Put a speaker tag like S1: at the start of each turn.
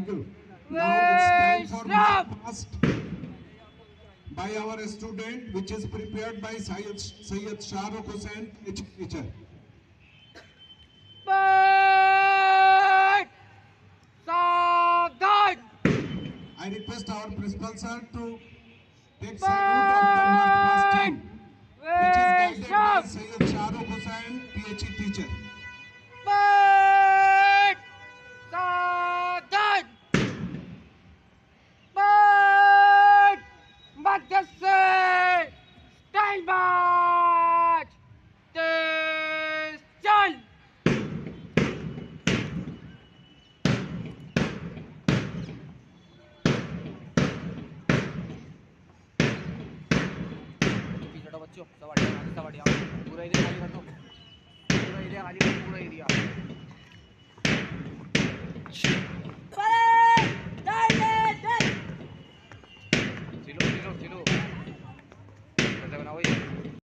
S1: Thank you. Now it's time for march past by our student, which is prepared by Sayyid Shahrukh Hussain, teacher. I request our principal sir to take salute of the march past team, which is guided by Sayyid Shahrukh Hussain, PhD teacher.
S2: बच्चों सब बढ़िया पूरा area खाली कर दो पूरा area खाली कर पूरा एरिया चिलो चिलो चिलो कैसे बनाओ ये